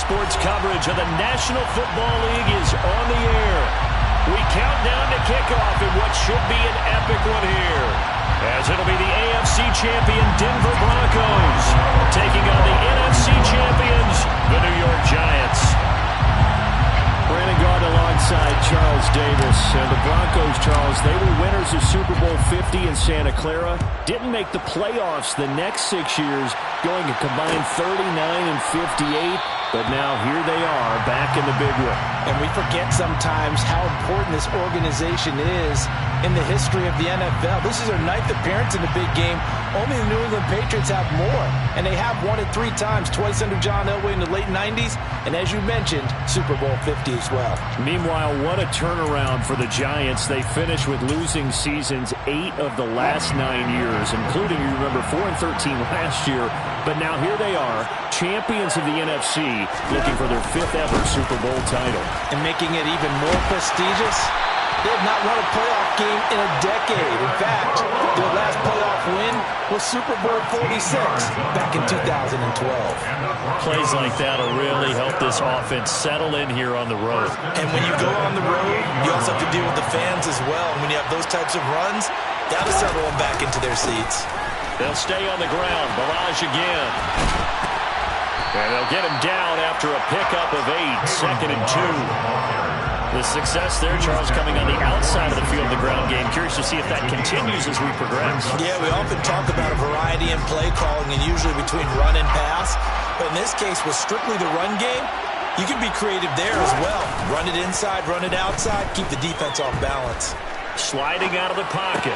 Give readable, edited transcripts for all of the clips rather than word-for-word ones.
Sports coverage of the National Football League is on the air. We count down to kickoff in what should be an epic one here, as it'll be the AFC champion Denver Broncos taking on the NFC champions, the New York Giants. Brandon Gaudin alongside Charles Davis. And the Broncos, Charles, they were winners of Super Bowl 50 in Santa Clara. Didn't make the playoffs the next 6 years, going a combined 39 and 58. But now here they are back in the big one. And we forget sometimes how important this organization is in the history of the NFL. This is their 9th appearance in the big game. Only the New England Patriots have more. And they have won it 3 times, twice under John Elway in the late 90s. And as you mentioned, Super Bowl 50 as well. Meanwhile, what a turnaround for the Giants. They finished with losing seasons 8 of the last 9 years, including, you remember, 4-13 last year. But now here they are, champions of the NFC, looking for their 5th ever Super Bowl title. And making it even more prestigious, they have not won a playoff game in a decade. In fact, their last playoff win was Super Bowl 46 back in 2012. Plays like that will really help this offense settle in here on the road. And when you go on the road, you also have to deal with the fans as well. And when you have those types of runs, got to settle them back into their seats. They'll stay on the ground. Barrage again. And they'll get him down after a pickup of 8, 2nd and 2. The success there, Charles, coming on the outside of the field of the ground game. Curious to see if that continues as we progress. Yeah, we often talk about a variety in play calling and usually between run and pass. But in this case, with strictly the run game, you can be creative there as well. Run it inside, run it outside, keep the defense off balance. Sliding out of the pocket.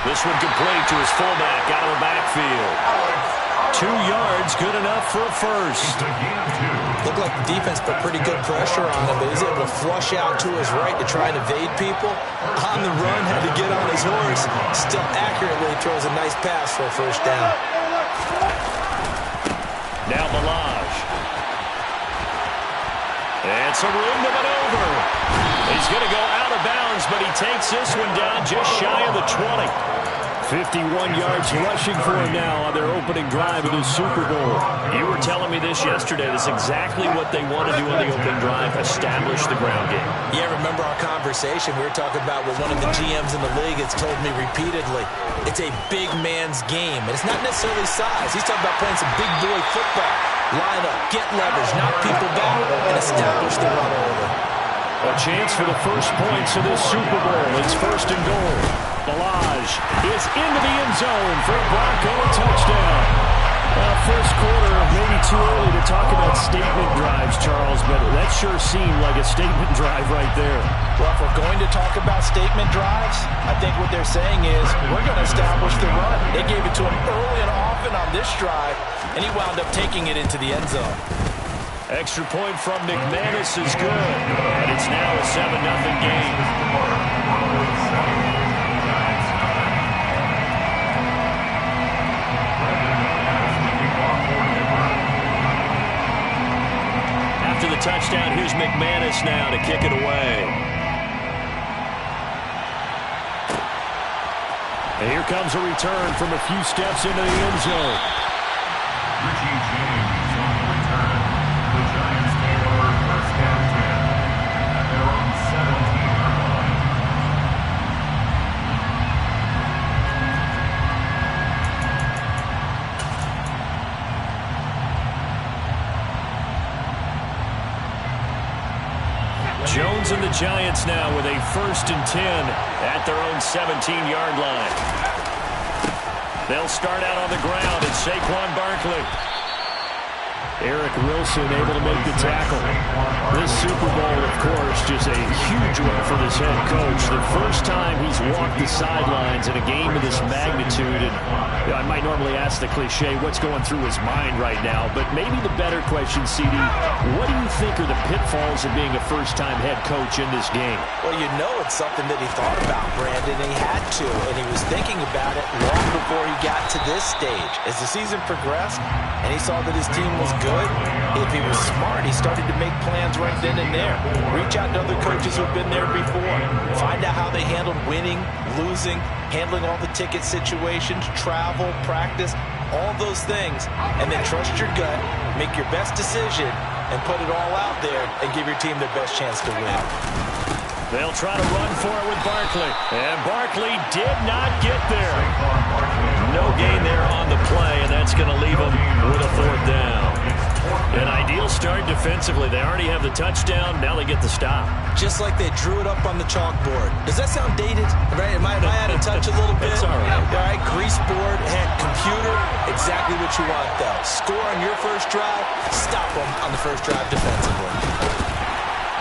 This one complete to his fullback out of the backfield. 2 yards, good enough for a first. Looked like the defense put pretty good pressure on him, but he was able to flush out to his right to try and evade people. On the run, had to get on his horse. Still accurately throws a nice pass for a first down. Now Malage. And some room to maneuver. He's going to go out of bounds, but he takes this one down just shy of the 20. 51 yards rushing for him now on their opening drive of the Super Bowl. You were telling me this yesterday. That's exactly what they want to do on the opening drive, establish the ground game. Yeah, remember our conversation? We were talking about what one of the GMs in the league has told me repeatedly. It's a big man's game, and it's not necessarily size. He's talking about playing some big boy football. Line up, get leverage, knock people back, and establish the run order. A chance for the first points of this Super Bowl. It's 1st and goal. Balaj is into the end zone for a Bronco touchdown. First quarter, maybe too early to talk about statement drives, Charles, but that sure seemed like a statement drive right there. Well, if we're going to talk about statement drives, I think what they're saying is we're going to establish the run. They gave it to him early and often on this drive, and he wound up taking it into the end zone. Extra point from McManus is good, and it's now a 7-0 game. After the touchdown, here's McManus now to kick it away. And here comes a return from a few steps into the end zone. Jones and the Giants now with a 1st and 10 at their own 17-yard line. They'll start out on the ground, and Saquon Barkley. Eric Wilson able to make the tackle. This Super Bowl, of course, just a huge one for this head coach. The first time he's walked the sidelines in a game of this magnitude. And I might normally ask the cliche, what's going through his mind right now? But maybe the better question, CD, what do you think are the pitfalls of being a first-time head coach in this game? Well, you know it's something that he thought about, Brandon. He had to, and he was thinking about it long before he got to this stage. As the season progressed, and he saw that his team was good, if he was smart, he started to make plans right then and there. Reach out to other coaches who've been there before. Find out how they handled winning, losing, handling all the ticket situations, travel, practice, all those things. And then trust your gut, make your best decision, and put it all out there and give your team their best chance to win. They'll try to run for it with Barkley. And Barkley did not get there. No gain there on the play, and that's going to leave them with a 4th down. An ideal start defensively. They already have the touchdown. Now they get the stop. Just like they drew it up on the chalkboard. Does that sound dated? Right? Am I out of touch a little bit? It's all right. All right, grease board, head computer, exactly what you want, though. Score on your first drive, stop them on the first drive defensively.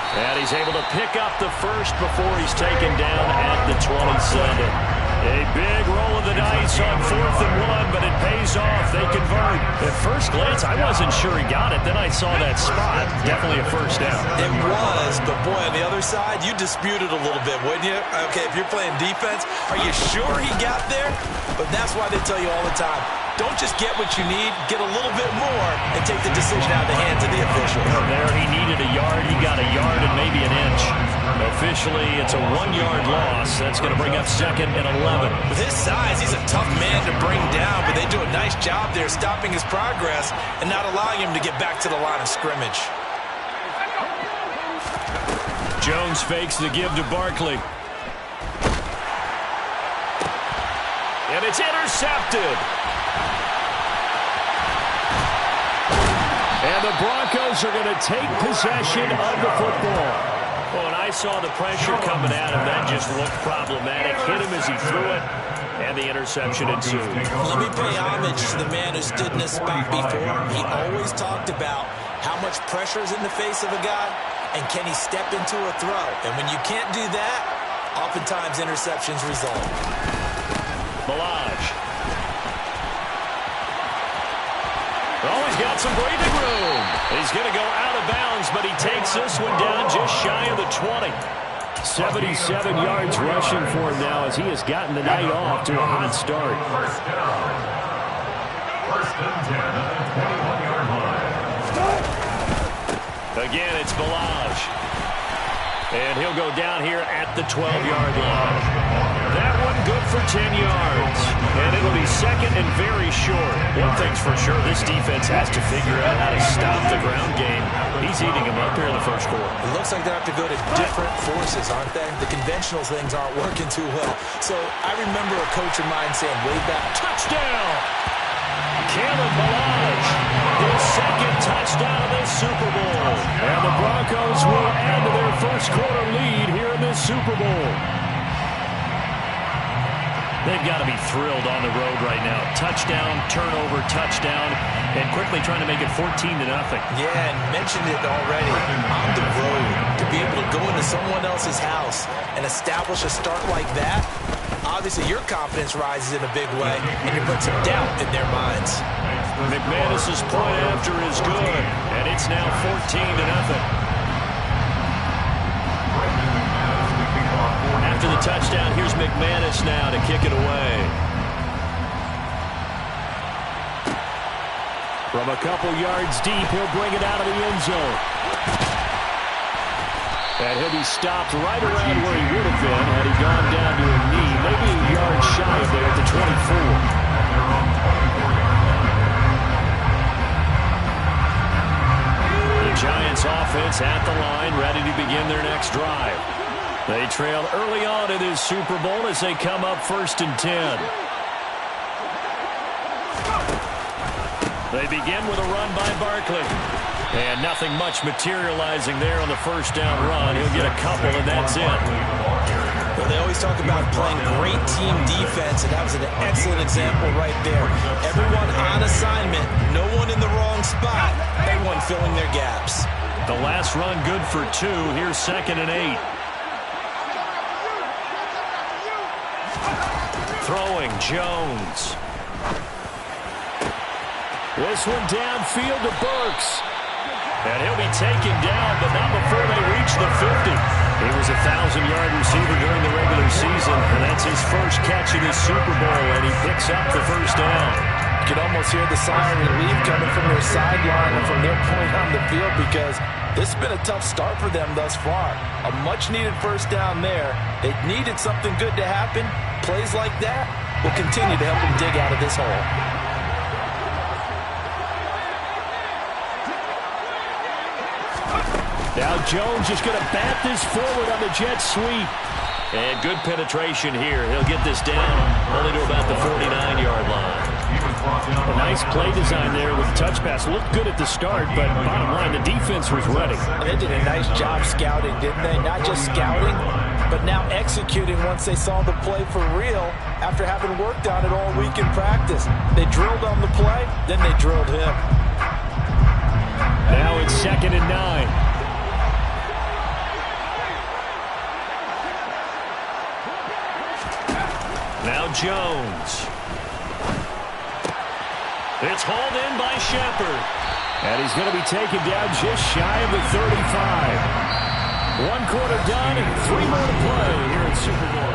And he's able to pick up the first before he's taken down at the 27. A big roll of the dice on 4th and 1, but it pays off. They convert. At first glance, I wasn't sure he got it. Then I saw that spot. Definitely a first down. It was, but boy, on the other side, you disputed a little bit, wouldn't you? Okay, if you're playing defense, are you sure he got there? But that's why they tell you all the time, don't just get what you need, get a little bit more, and take the decision out of the hands of the official. There he needed a yard. He got a yard and maybe an inch. Officially, it's a 1-yard loss. That's going to bring up 2nd and 11. With his size, he's a tough man to bring down, but they do a nice job there stopping his progress and not allowing him to get back to the line of scrimmage. Jones fakes the give to Barkley. And it's intercepted. And the Broncos are going to take possession of the football. Well, when I saw the pressure coming at him, that just looked problematic. Hit him as he threw it, and the interception ensued. Let me pay homage to the man who stood in this spot before. He always talked about how much pressure is in the face of a guy, and can he step into a throw. And when you can't do that, oftentimes interceptions result. Balaj. Oh, he's got some breathing room. He's going to go out of bounds, but he takes this one down just shy of the 20. 77 yards rushing for him now as he has gotten the night off to a hot start. First and 10 at the 21-yard line. Again, it's Balaj. And he'll go down here at the 12-yard line. That one good for 10 yards. And it'll be 2nd and very short. One thing's for sure, this defense has to figure out how to stop the ground game. He's eating them up here in the first quarter. It looks like they have to go to different forces, aren't they? The conventional things aren't working too well. So I remember a coach of mine saying way back, touchdown! Caleb Balaj, his 2nd touchdown of this Super Bowl. And the Broncos will add to their first quarter lead here in this Super Bowl. They've got to be thrilled on the road right now. Touchdown, turnover, touchdown, and quickly trying to make it 14-0. Yeah, and mentioned it already. On the road, to be able to go into someone else's house and establish a start like that, obviously your confidence rises in a big way, and you put some doubt in their minds. McManus's point after is good, and it's now 14-0. After the touchdown, here's McManus now to kick it away. From a couple yards deep, he'll bring it out of the end zone. And he'll be stopped right around where he would have been had he gone down to a knee, maybe a yard shy of there at the 24. The Giants offense at the line, ready to begin their next drive. They trailed early on in this Super Bowl as they come up 1st and 10. They begin with a run by Barkley. And nothing much materializing there on the first down run. He'll get a couple, and that's it. Well, they always talk about playing great team defense, and that was an excellent example right there. Everyone on assignment, no one in the wrong spot, everyone filling their gaps. The last run good for 2. Here's 2nd and 8. Throwing, Jones. This one downfield to Burks. And he'll be taken down, but not before they reach the 50. He was a 1,000-yard receiver during the regular season, and that's his first catch of this Super Bowl, and he picks up the first down. You can almost hear the sign of relief coming from their sideline and from their point on the field, because this has been a tough start for them thus far. A much-needed first down there. They needed something good to happen. Plays like that will continue to help them dig out of this hole. Now Jones just going to bat this forward on the jet sweep. And good penetration here. He'll get this down only to about the 49-yard line. A nice play design there with the touch pass. Looked good at the start, but bottom line, the defense was ready. They did a nice job scouting, didn't they? Not just scouting, but now executing once they saw the play for real after having worked on it all week in practice. They drilled on the play, then they drilled him. Now it's 2nd and 9. Now Jones. It's hauled in by Shepard. And he's going to be taken down just shy of the 35. 1 quarter done and 3 more to play here in Super Bowl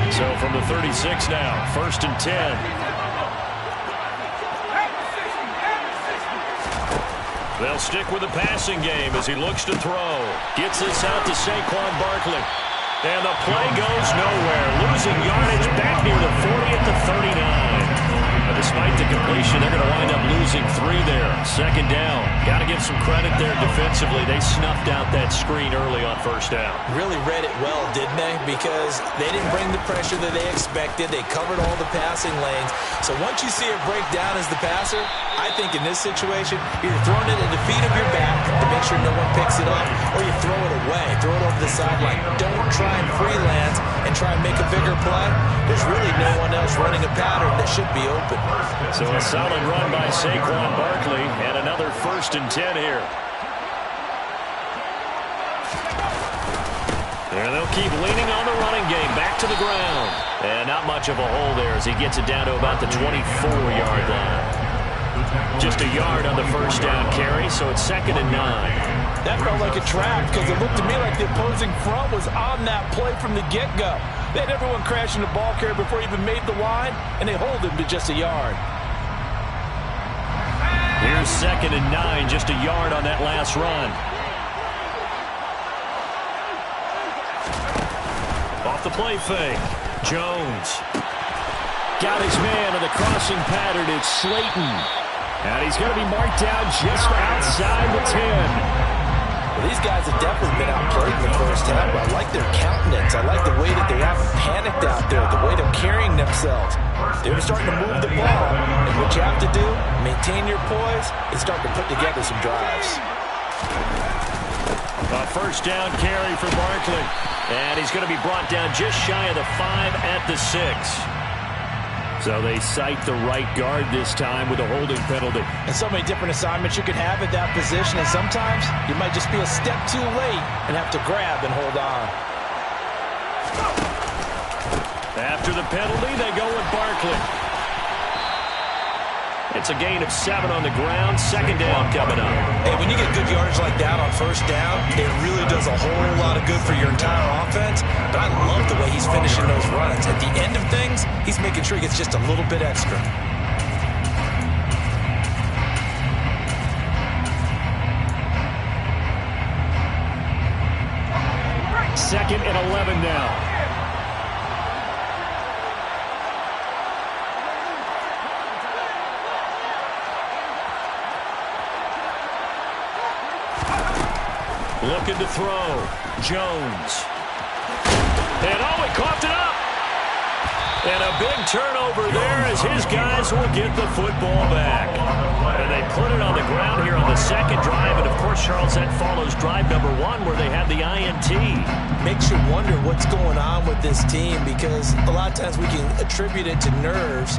56. So from the 36 now, 1st and 10. They'll stick with the passing game as he looks to throw. Gets this out to Saquon Barkley. And the play goes nowhere. Losing yardage back near the 40 at the 39. But despite the completion, they're going to wind up losing 3 there. 2nd down. Got to give some credit there defensively. They snuffed out that screen early on 1st down. Really read it well, didn't they? Because they didn't bring the pressure that they expected. They covered all the passing lanes. So once you see it break down as the passer, I think in this situation, you're throwing it at the feet of your back to make sure no one picks it up, or you throw it away, throw it over the sideline. Don't try and freelance and try and make a bigger play. There's really no one else running a pattern that should be open. So a solid run by Saquon Barkley, and another 1st and 10 here. And they'll keep leaning on the running game, back to the ground. And not much of a hole there as he gets it down to about the 24-yard line. Just a yard on the 1st down carry, so it's 2nd and 9. That felt like a trap because it looked to me like the opposing front was on that play from the get-go. They had everyone crashing the ball carrier before he even made the line, and they hold him to just a yard. Here's 2nd and 9, just a yard on that last run. Off the play fake, Jones. Got his man on the crossing pattern. It's Slayton. And he's going to be marked down just outside the 10. Well, these guys have definitely been outplayed in the 1st half. I like their countenance. I like the way that they haven't panicked out there, the way they're carrying themselves. They're starting to move the ball. And what you have to do, maintain your poise, and start to put together some drives. A 1st down carry for Barkley. And he's going to be brought down just shy of the 5 at the 6. So they cite the right guard this time with a holding penalty. And so many different assignments you could have at that position, and sometimes you might just be a step too late and have to grab and hold on. After the penalty, they go with Barkley. It's a gain of 7 on the ground. 2nd down coming up. Hey, when you get good yardage like that on 1st down, it really does a whole lot of good for your entire offense. But I love the way he's finishing those runs. At the end of things, he's making sure he gets just a little bit extra. 2nd and 11 now. Looking to throw. Jones. And he coughed it up. And a big turnover there as his guys will get the football back. And they put it on the ground here on the 2nd drive. And, of course, Charles, that follows drive number 1 where they had the INT. Makes you wonder what's going on with this team because a lot of times we can attribute it to nerves,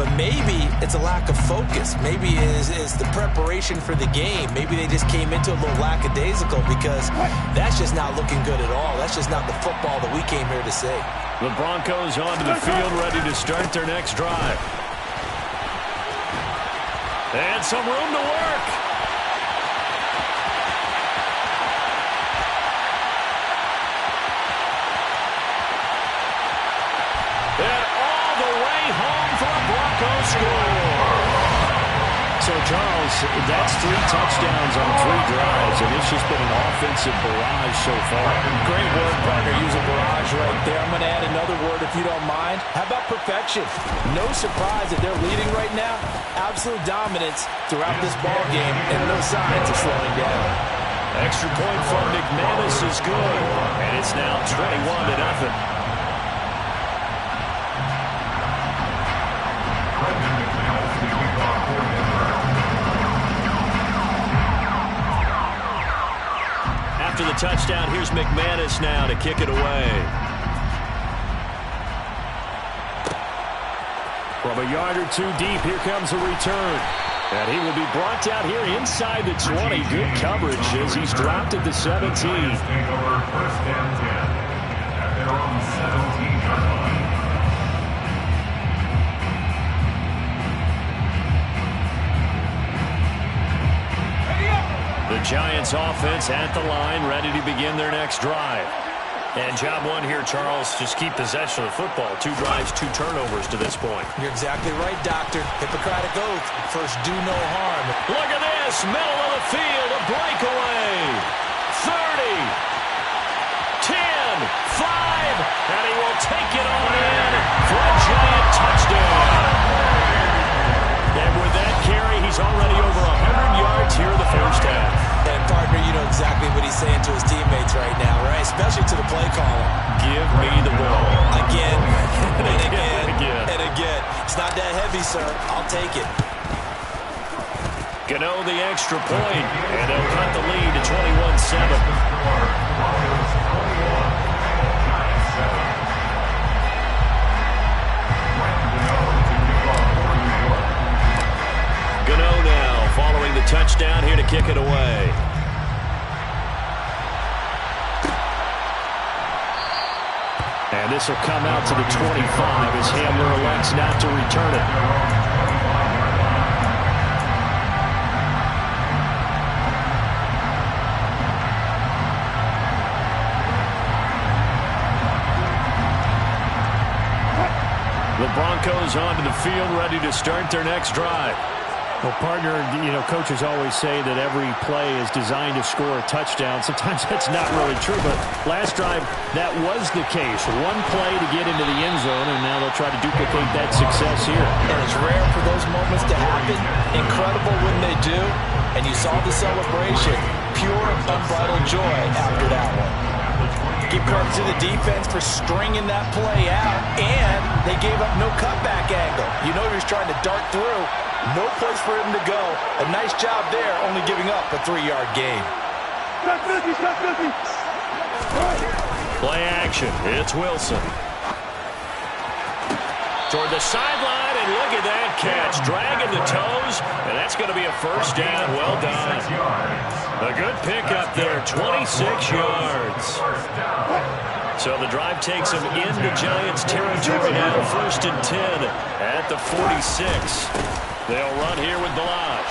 but maybe it's a lack of focus. Maybe it is the preparation for the game. Maybe they just came into a little lackadaisical because that's just not looking good at all. That's just not the football that we came here to see. The Broncos onto the field ready to start their next drive. And some room to work. And all the way home for a Broncos score. So, Charles, That's 3 touchdowns on 3 drives, and it's just been an offensive barrage so far. Great word, partner. Use a barrage right there. I'm going to add another word if you don't mind. How about perfection? No surprise that they're leading right now. Absolute dominance throughout this ball game, and no signs of slowing down. Extra point from McManus is good, and it's now 21-0. After the touchdown, here's McManus now to kick it away. From a yard or 2 deep, here comes a return. And he will be brought down here inside the 20. Good coverage as he's dropped at the 17. First and 10 at their own 17-yard line. The Giants offense at the line, ready to begin their next drive. And job 1 here, Charles, just keep possession of the football. 2 drives, 2 turnovers to this point. You're exactly right, Doctor. Hippocratic oath. First, do no harm. Look at this. Middle of the field, a breakaway. 30, 10, 5, and he will take it on in for a Giant touchdown. And with that carry, he's already over 100 yards here in the first half. And, partner, you know exactly what he's saying to his teammates right now, right? Especially to the play caller. Give me the ball. Again, and again, Again. and again. It's not that heavy, sir. I'll take it. Gano the extra point, and they'll cut the lead to 21-7. Gano now following the touchdown here to kick it away. And this will come out to the 25 as Hamler elects not to return it. The Broncos onto the field, ready to start their next drive. Well, partner, you know, coaches always say that every play is designed to score a touchdown. Sometimes that's not really true, but last drive, that was the case. 1 play to get into the end zone, and now they'll try to duplicate that success here. And it's rare for those moments to happen. Incredible when they do. And you saw the celebration. Pure, unbridled joy after that one. Give credit to the defense for stringing that play out, and they gave up no cutback angle. You know he was trying to dart through. No place for him to go. A nice job there, only giving up a 3-yard gain. Play action. It's Wilson. Toward the sideline, and look at that catch. Dragging the toes, and that's going to be a first down. Well done. A good pickup there, 26 yards. So the drive takes them into Giants territory now, 1st and 10 at the 46. They'll run here with Balaj.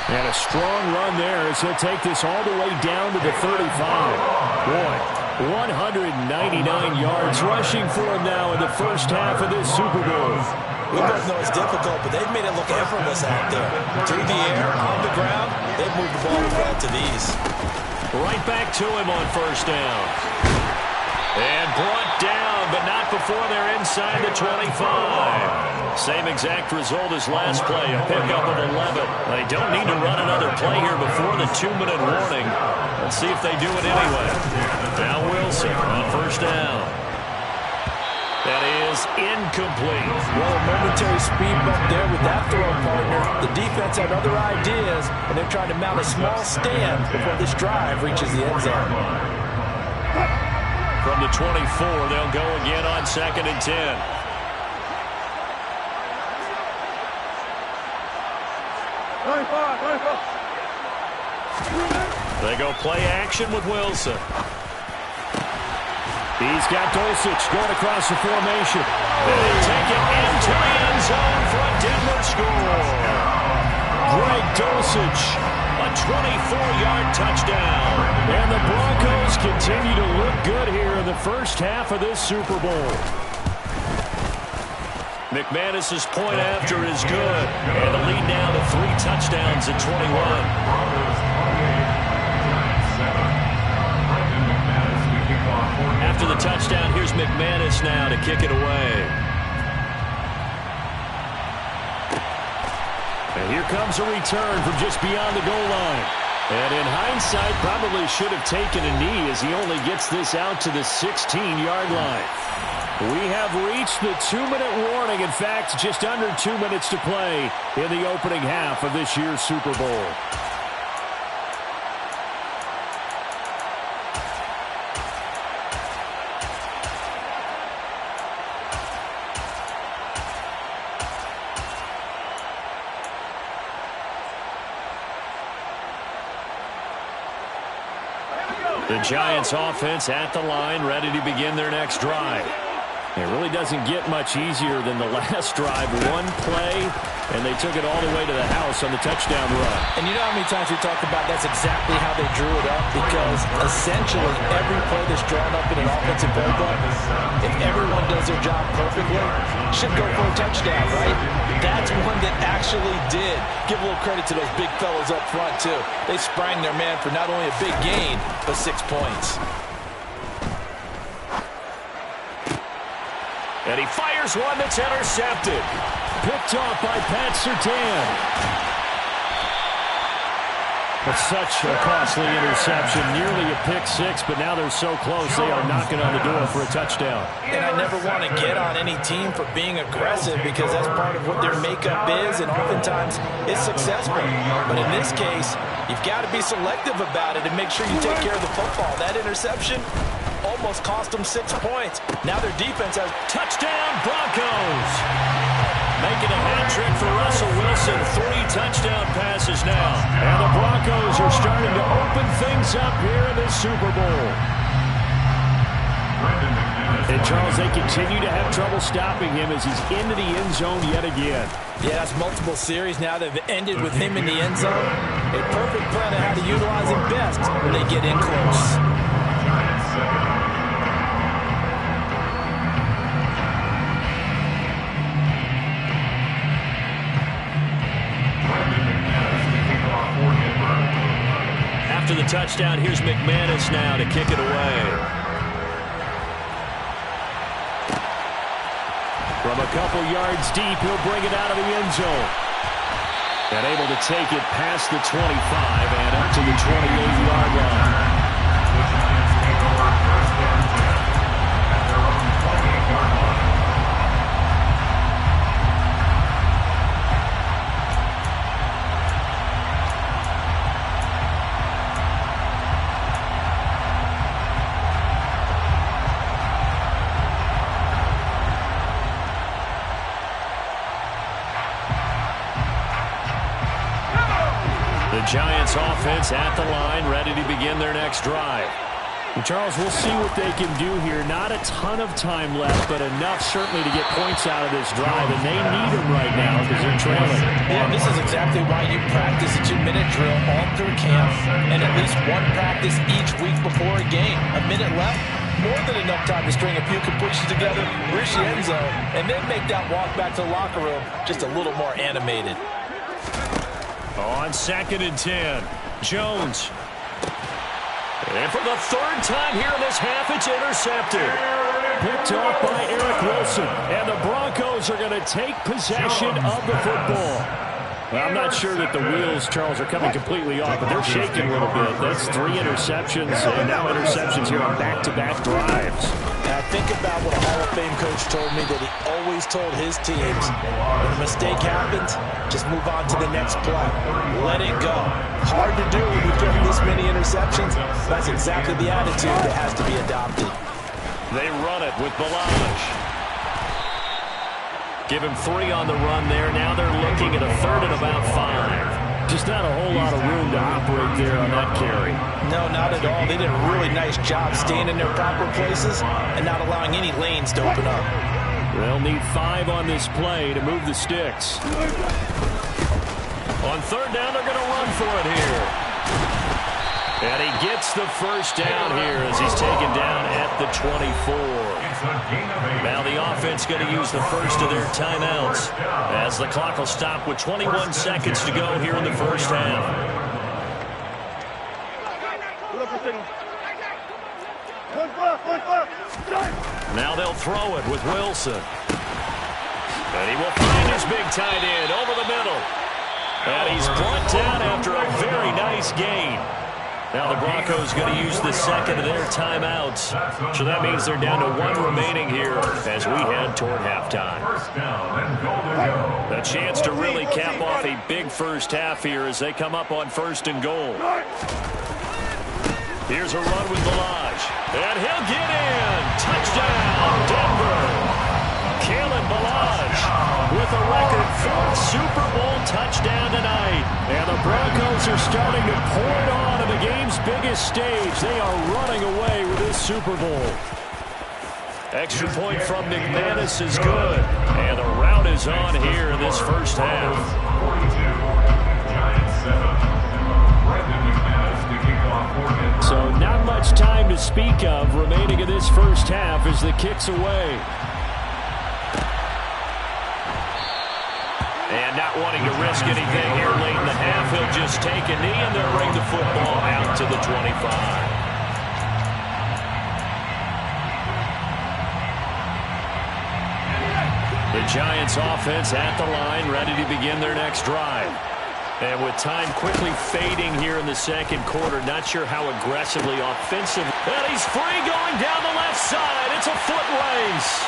And a strong run there as he'll take this all the way down to the 35. Boy, 199 yards rushing for him now in the first half of this Super Bowl. We both know it's difficult, but they've made it look effortless out there. Through the air, on the ground, they've moved the ball with relative ease. Right back to him on 1st down. And brought down, but not before they're inside the 25. Same exact result as last play, a pickup of 11. They don't need to run another play here before the 2-minute warning. Let's see if they do it anyway. Now Wilson on 1st down. That is incomplete. Well, a momentary speed bump there with that throw, partner. The defense had other ideas, and they're trying to mount a small stand before this drive reaches the end zone. From the 24, they'll go again on 2nd and 10. They go play action with Wilson. He's got Dulcich going across the formation. And they take it into the end zone for a Denver score. Greg Dulcich, a 24-yard touchdown. And the Broncos continue to look good here in the first half of this Super Bowl. McManus's point after is good. And the lead now to 3 touchdowns at 21. After the touchdown, here's McManus now to kick it away. And here comes a return from just beyond the goal line. And in hindsight, probably should have taken a knee as he only gets this out to the 16-yard line. We have reached the 2-minute warning. In fact, just under 2 minutes to play in the opening half of this year's Super Bowl. The Giants offense at the line, ready to begin their next drive. It really doesn't get much easier than the last drive. One play, and they took it all the way to the house on the touchdown run. And you know how many times we talked about that's exactly how they drew it up? Because essentially every play that's drawn up in an offensive playbook, if everyone does their job perfectly, should go for a touchdown, right? That's one that actually did. Give a little credit to those big fellas up front, too. They sprang their man for not only a big gain, but 6 points. And he fires one that's intercepted. Picked off by Pat Surtain. It's such a costly interception. Nearly a pick-6, but now they're so close they are knocking on the door for a touchdown. And I never want to get on any team for being aggressive because that's part of what their makeup is, and oftentimes it's successful. But in this case, you've got to be selective about it and make sure you take care of the football. That interception almost cost them 6 points. Now their defense has touchdown Broncos. Making a hat trick for Russell Wilson. 3 touchdown passes now. And the Broncos are starting to open things up here in this Super Bowl. And Charles, they continue to have trouble stopping him as he's into the end zone yet again. Yeah, that's multiple series now that have ended with him in the end zone. A perfect plan on how to utilize him best when they get in close. After the touchdown, here's McManus now to kick it away. From a couple yards deep, he'll bring it out of the end zone. And able to take it past the 25 and up to the 28-yard line. Giants offense at the line, ready to begin their next drive. And Charles, we'll see what they can do here. Not a ton of time left, but enough certainly to get points out of this drive, and they need them right now because they're trailing. Yeah, this is exactly why you practice a 2-minute drill all through camp and at least one practice each week before a game. A minute left, more than enough time to string a few completions together, reach the end zone, and then make that walk back to the locker room just a little more animated. On 2nd and 10, Jones. And for the 3rd time here in this half, it's intercepted. Picked off by Eric Wilson. And the Broncos are going to take possession of the football. Well, I'm not sure that the wheels, Charles, are coming completely off, but they're shaking a little bit. That's 3 interceptions, and now interceptions here on back-to-back drives. And I think about what a Hall of Fame coach told me that he always told his teams, when a mistake happens, just move on to the next play. Let it go. Hard to do when you throw this many interceptions. That's exactly the attitude that has to be adopted. They run it with Balaj. Give him 3 on the run there. Now they're looking at a 3rd and about 5. Just not a whole lot of room to operate there on that carry. No, not at all. They did a really nice job staying in their proper places and not allowing any lanes to open up. They'll need 5 on this play to move the sticks. On 3rd down, they're going to run for it here. And he gets the first down here as he's taken down at the 24. Now the offense going to use the first of their timeouts as the clock will stop with 21 seconds to go here in the first half. Now they'll throw it with Wilson. And he will find his big tight end over the middle. And he's brought down after a very nice gain. Now the Broncos going to use the second of their timeouts. So that means they're down to one remaining here as we head toward halftime. A chance to really cap off a big first half here as they come up on 1st and goal. Here's a run with Balaj. And he'll get in. Touchdown, Denver. Kalen Balaj with a record 4th Super Bowl touchdown tonight. And the Broncos are starting to pour it on the game's biggest stage. They are running away with this Super Bowl. Extra point from McManus is good. And the rout is on here in this first half. So not much time to speak of remaining in this first half as the kick's away. And not wanting to risk anything here late in the half, he'll just take a knee and they'll bring the football out to the 25. The Giants offense at the line, ready to begin their next drive. And with time quickly fading here in the second quarter, not sure how aggressively offensive. And he's free going down the left side. It's a foot race.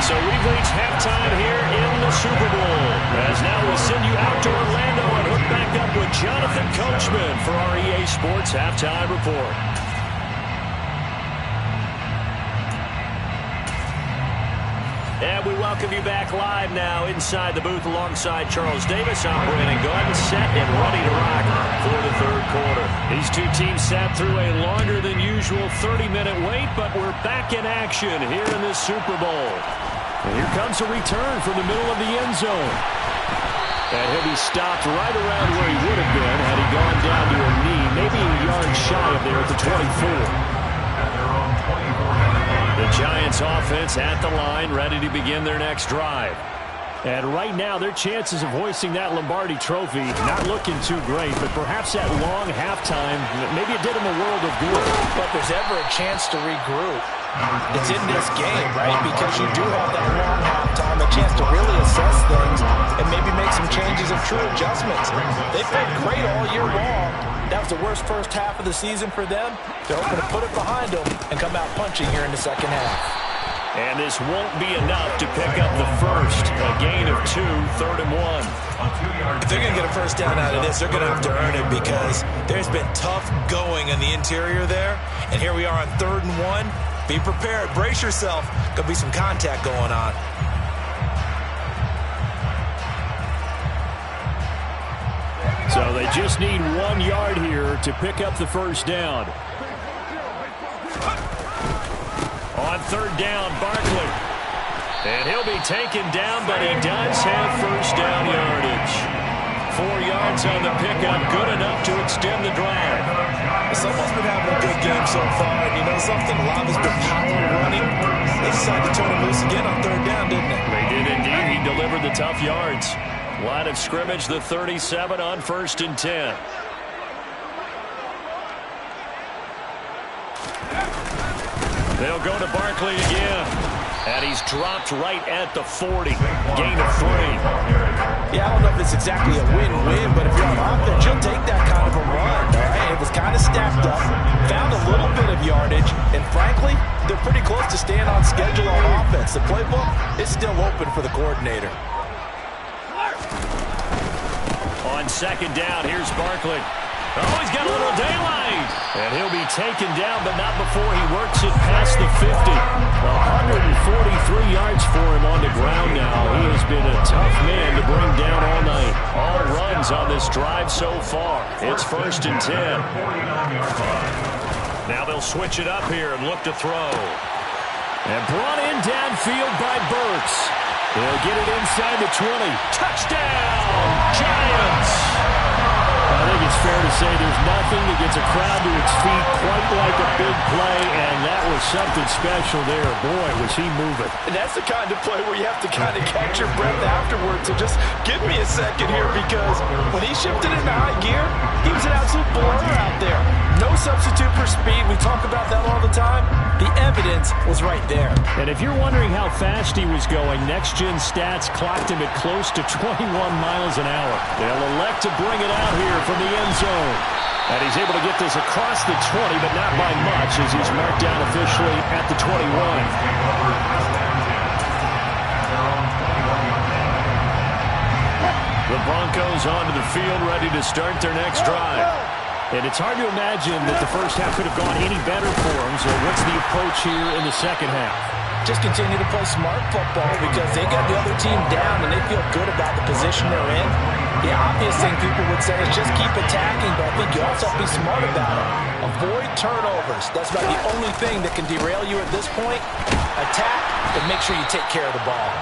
So we've reached halftime here in the Super Bowl. As now we send you out to Orlando and hook back up with Jonathan Coachman for our EA Sports Halftime Report. And we welcome you back live now inside the booth alongside Charles Davis. I'm Brandon Gunn, set and ready to rock for the third quarter. These two teams sat through a longer than usual 30-minute wait, but we're back in action here in this Super Bowl. And here comes a return from the middle of the end zone. And he'll be stopped right around where he would have been had he gone down to a knee, maybe a yard shy of there at the 24. The Giants offense at the line, ready to begin their next drive. And right now, their chances of hoisting that Lombardi trophy not looking too great, but perhaps that long halftime, maybe it did them a world of good. But if there's ever a chance to regroup, it's in this game, right? Because you do have that long halftime, a chance to really assess things and maybe make some changes and true adjustments. They played great all year long. That was the worst first half of the season for them. They're hoping to put it behind them and come out punching here in the second half. And this won't be enough to pick up the first. A gain of 2, 3rd and 1. If they're going to get a first down out of this, they're going to have to earn it because there's been tough going in the interior there. And here we are on 3rd and 1. Be prepared. Brace yourself. Going to be some contact going on. So they just need 1 yard here to pick up the first down. On 3rd down, Barkley. And he'll be taken down, but he does have first down yardage. 4 yards on the pickup, good enough to extend the drive. Someone's been having a good game so far, and you know something? A lot of it's been power running. They decided to turn him loose again on 3rd down, didn't they? They did indeed. He delivered the tough yards. Line of scrimmage, the 37 on 1st and 10. They'll go to Barkley again. And he's dropped right at the 40. Gain of 3. Yeah, I don't know if it's exactly a win-win, but if you're on offense, you'll take that kind of a run. All right? It was kind of stacked up, found a little bit of yardage, and frankly, they're pretty close to staying on schedule on offense. The playbook is still open for the coordinator. On 2nd down, here's Barkley. Oh, he's got a little daylight. And he'll be taken down, but not before he works it past the 50. 143 yards for him on the ground now. He has been a tough man to bring down all night. All runs on this drive so far. It's 1st and 10. Now they'll switch it up here and look to throw. And brought in downfield by Burks. They'll get it inside the 20. Touchdown, Giants! I think it's fair to say there's nothing that gets a crowd to its feet quite like a big play, and that was something special there. Boy, was he moving. And that's the kind of play where you have to kind of catch your breath afterwards. So just give me a second here, because when he shifted into high gear, he was an absolute blur out there. No substitute for speed. We talk about that all the time. The evidence was right there. And if you're wondering how fast he was going, next-gen stats clocked him at close to 21 miles an hour. They'll elect to bring it out here from the end zone. And he's able to get this across the 20, but not by much, as he's marked down officially at the 21. The Broncos onto the field, ready to start their next drive. And it's hard to imagine that the first half could have gone any better for them. So what's the approach here in the second half? Just continue to play smart football, because they got the other team down and they feel good about the position they're in. The obvious thing people would say is just keep attacking, but I think you also have to be smart about it. Avoid turnovers. That's about the only thing that can derail you at this point. Attack, but make sure you take care of the ball.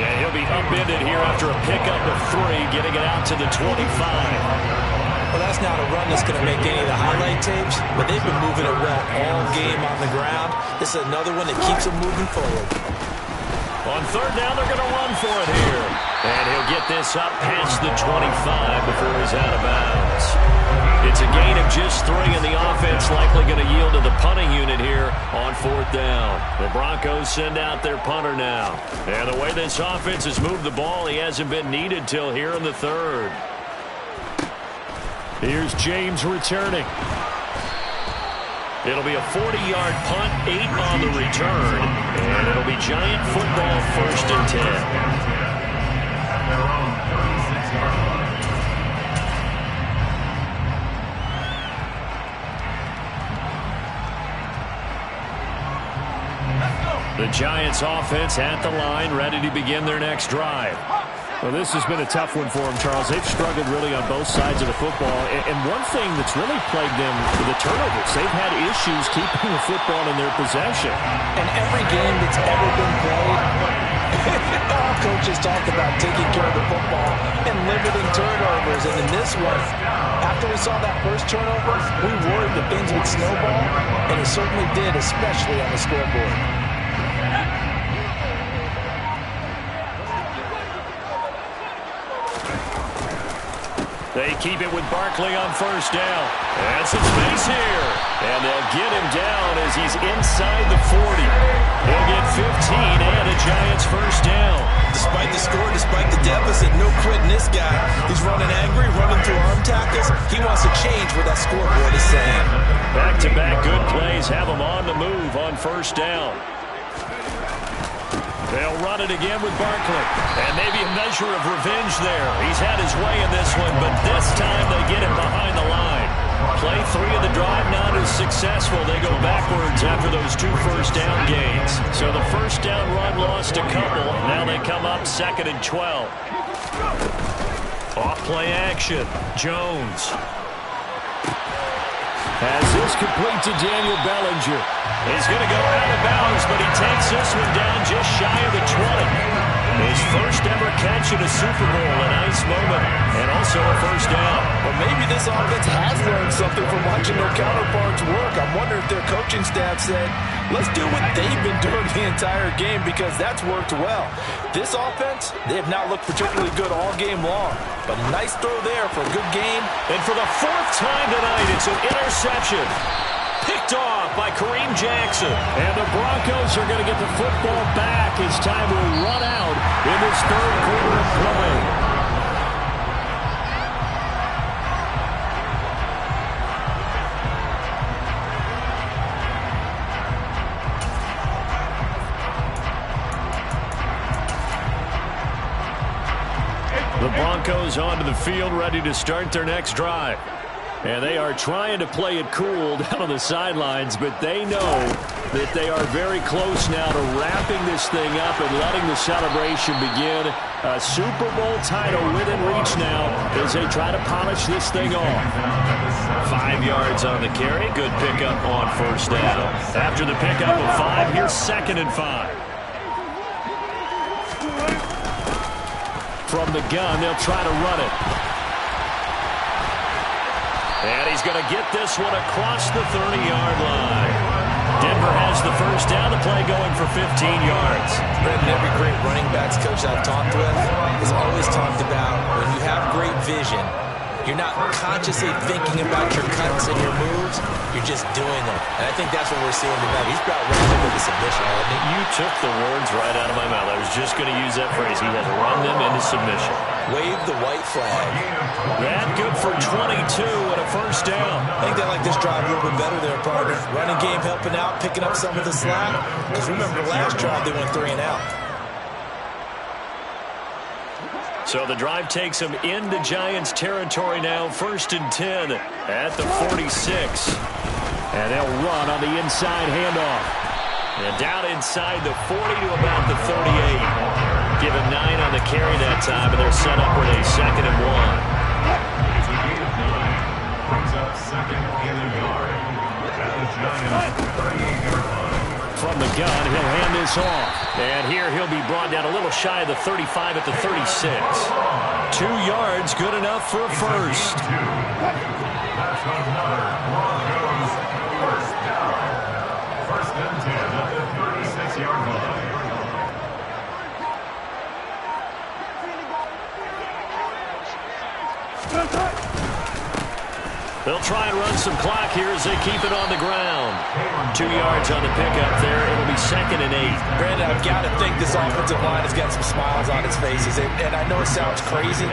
And he'll be upended here after a pickup of 3, getting it out to the 25. Well, that's not a run that's going to make any of the highlight tapes, but they've been moving it well all game on the ground. This is another one that keeps them moving forward. On third down, they're going to run for it here. And he'll get this up past the 25 before he's out of bounds. It's a gain of just 3, and the offense likely going to yield to the punting unit here on fourth down. The Broncos send out their punter now. And the way this offense has moved the ball, he hasn't been needed till here in the third. Here's James returning. It'll be a 40-yard punt, 8 on the return, and it'll be Giant football, 1st and 10. The Giants offense at the line, ready to begin their next drive. Well, this has been a tough one for them, Charles. They've struggled really on both sides of the football. And one thing that's really plagued them are the turnovers. They've had issues keeping the football in their possession. And every game that's ever been played, all coaches talk about taking care of the football and limiting turnovers. And in this one, after we saw that first turnover, we worried that things would snowball, and it certainly did, especially on the scoreboard. They keep it with Barkley on first down. And some space here. And they'll get him down as he's inside the 40. He'll get 15 and a Giants first down. Despite the score, despite the deficit, no quitting this guy. He's running angry, running through arm tackles. He wants to change what that scoreboard is saying. Back-to-back good plays have him on the move on first down. They'll run it again with Barkley. And maybe a measure of revenge there. He's had his way in this one, but this time they get him behind the line. Play 3 of the drive not as successful. They go backwards after those 2 first down gains. So the first down run lost a couple. Now they come up 2nd and 12. Off play action. Jones has this complete to Daniel Bellinger. He's going to go out of bounds, but he takes this one down just shy of the 20. His first ever catch in a Super Bowl, a nice moment, and also a first down. Well, maybe this offense has learned something from watching their counterparts work. I'm wondering if their coaching staff said, let's do what they've been doing the entire game, because that's worked well. This offense, they have not looked particularly good all game long, but a nice throw there for a good game. And for the 4th time tonight, it's an interception. Picked off by Kareem Jackson. And the Broncos are going to get the football back as time will run out in this 3rd quarter of play. The Broncos onto the field, ready to start their next drive. And they are trying to play it cool down on the sidelines, but they know that they are very close now to wrapping this thing up and letting the celebration begin. A Super Bowl title within reach now as they try to polish this thing off. 5 yards on the carry. Good pickup on first down. After the pickup of 5, here's 2nd and 5. From the gun, they'll try to run it. And he's going to get this one across the 30-yard line. Denver has the first down. The play going for 15 yards. Brendan, every great running backs coach I've talked with has always talked about when you have great vision, you're not consciously thinking about your cuts and your moves. You're just doing them. And I think that's what we're seeing tonight. He's brought Randall into submission. You took the words right out of my mouth. I was just going to use that phrase. He has run them into submission. Wave the white flag. That good for 22 and a first down. I think they like this drive a little bit better there, partner. Running game helping out, picking up some of the slack. Because remember, the last drive they went 3 and out. So the drive takes them into Giants territory now. 1st and 10 at the 46. And they'll run on the inside handoff. And down inside the 40 to about the 38. Give him 9 on the carry that time, and they're set up with a 2nd and 1. Brings up 2nd and a yard. At the Giants 38-yard line. From the gun, he'll hand this off. And here he'll be brought down a little shy of the 35 at the 36. 2 yards, good enough for a first. That's another Broncos first down. 1st and 10 at the 36-yard line. They'll try and run some clock here as they keep it on the ground. 2 yards on the pickup there. It'll be 2nd and 8. Brandon, I've got to think this offensive line has got some smiles on its faces. And I know it sounds crazy,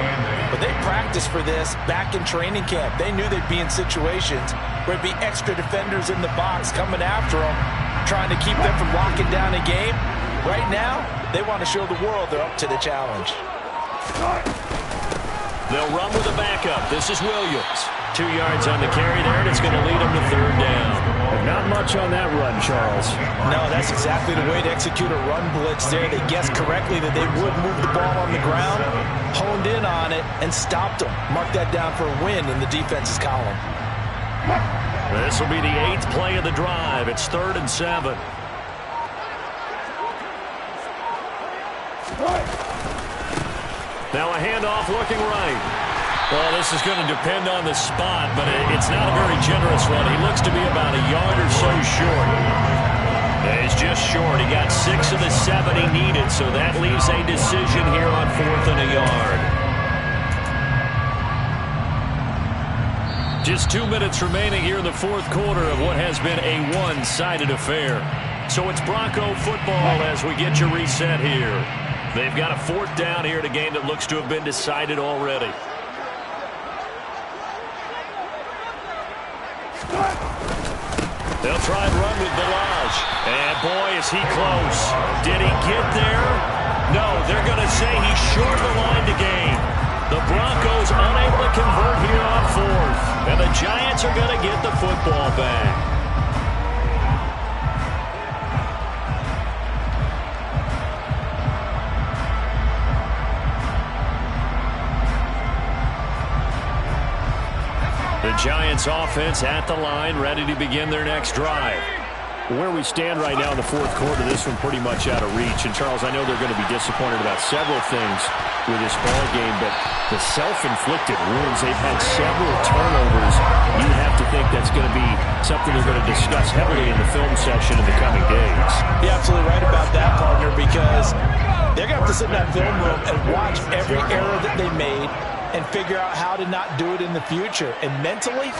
but they practiced for this back in training camp. They knew they'd be in situations where it'd be extra defenders in the box coming after them, trying to keep them from locking down a game. Right now, they want to show the world they're up to the challenge. They'll run with a backup. This is Williams. 2 yards on the carry there, and it's going to lead them to 3rd down. Not much on that run, Charles. No, that's exactly the way to execute a run blitz there. They guessed correctly that they would move the ball on the ground, honed in on it, and stopped them. Mark that down for a win in the defense's column. This will be the 8th play of the drive. It's 3rd and 7. Now a handoff looking right. Well, this is going to depend on the spot, but it's not a very generous one. He looks to be about a yard or so short. He's just short. He got 6 of the 7 he needed, so that leaves a decision here on 4th and a yard. Just 2 minutes remaining here in the 4th quarter of what has been a one-sided affair. So it's Bronco football as we get you reset here. They've got a 4th down here in a game that looks to have been decided already. They'll try and run with Balaj. And boy, is he close. Did he get there? No, they're going to say he's short of the line to gain. The Broncos unable to convert here on 4th. And the Giants are going to get the football back. The Giants offense at the line, ready to begin their next drive. Where we stand right now in the 4th quarter, this one pretty much out of reach. And, Charles, I know they're going to be disappointed about several things with this ball game, but the self-inflicted wounds, they've had several turnovers. You have to think that's going to be something they're going to discuss heavily in the film session in the coming days. You're absolutely right about that, partner, because they're going to have to sit in that film room and watch every error that they made and figure out how to not do it in the future. And mentally,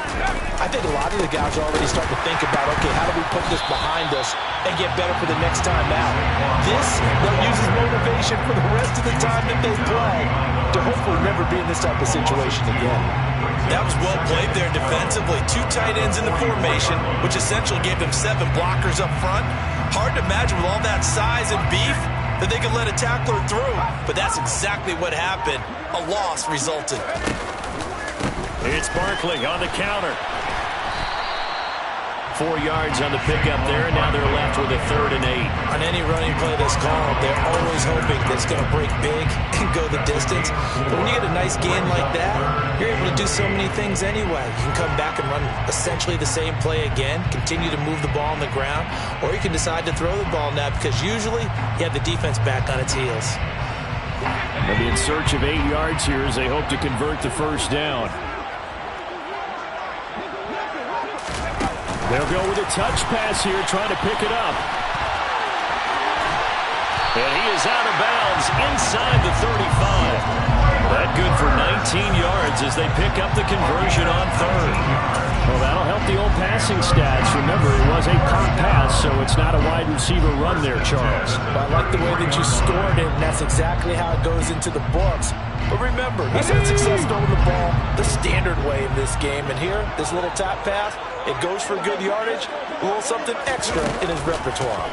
I think a lot of the guys are already starting to think about, okay, how do we put this behind us and get better for the next time out? This, they'll use as motivation for the rest of the time that they play to hopefully never be in this type of situation again. That was well played there defensively. 2 tight ends in the formation, which essentially gave them 7 blockers up front. Hard to imagine with all that size and beef that they could let a tackler through. But that's exactly what happened. A loss resulted. It's Barkley on the counter. 4 yards on the pickup there, and now they're left with a 3rd and 8. On any running play that's called, they're always hoping that it's going to break big and go the distance. But when you get a nice gain like that, you're able to do so many things anyway. You can come back and run essentially the same play again, continue to move the ball on the ground, or you can decide to throw the ball now because usually you have the defense back on its heels. They'll be in search of 8 yards here as they hope to convert the first down. They'll go with a touch pass here, trying to pick it up. And he is out of bounds inside the 35. That good for 19 yards as they pick up the conversion on 3rd. Well, that'll help the old passing stats. Remember, it was a punt pass, so it's not a wide receiver run there, Charles. Well, I like the way that you scored it, and that's exactly how it goes into the books. But remember, he's had success throwing the ball the standard way in this game. And here, this little tap pass, it goes for good yardage, a little something extra in his repertoire.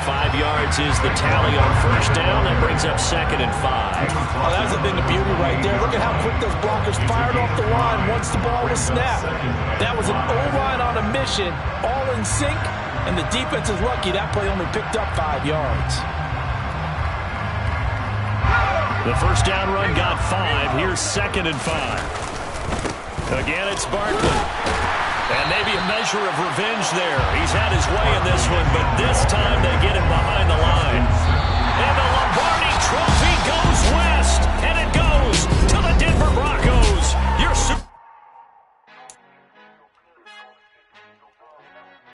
5 yards is the tally on first down. That brings up 2nd and 5. Oh, that's a thing of beauty right there. Look at how quick those blockers fired off the line once the ball was snapped. That was an O-line on a mission, all in sync, and the defense is lucky that play only picked up 5 yards. The first down run got 5. Here's 2nd and 5. Again, it's Barkley. And maybe a measure of revenge there. He's had his way in this one, but this time they get him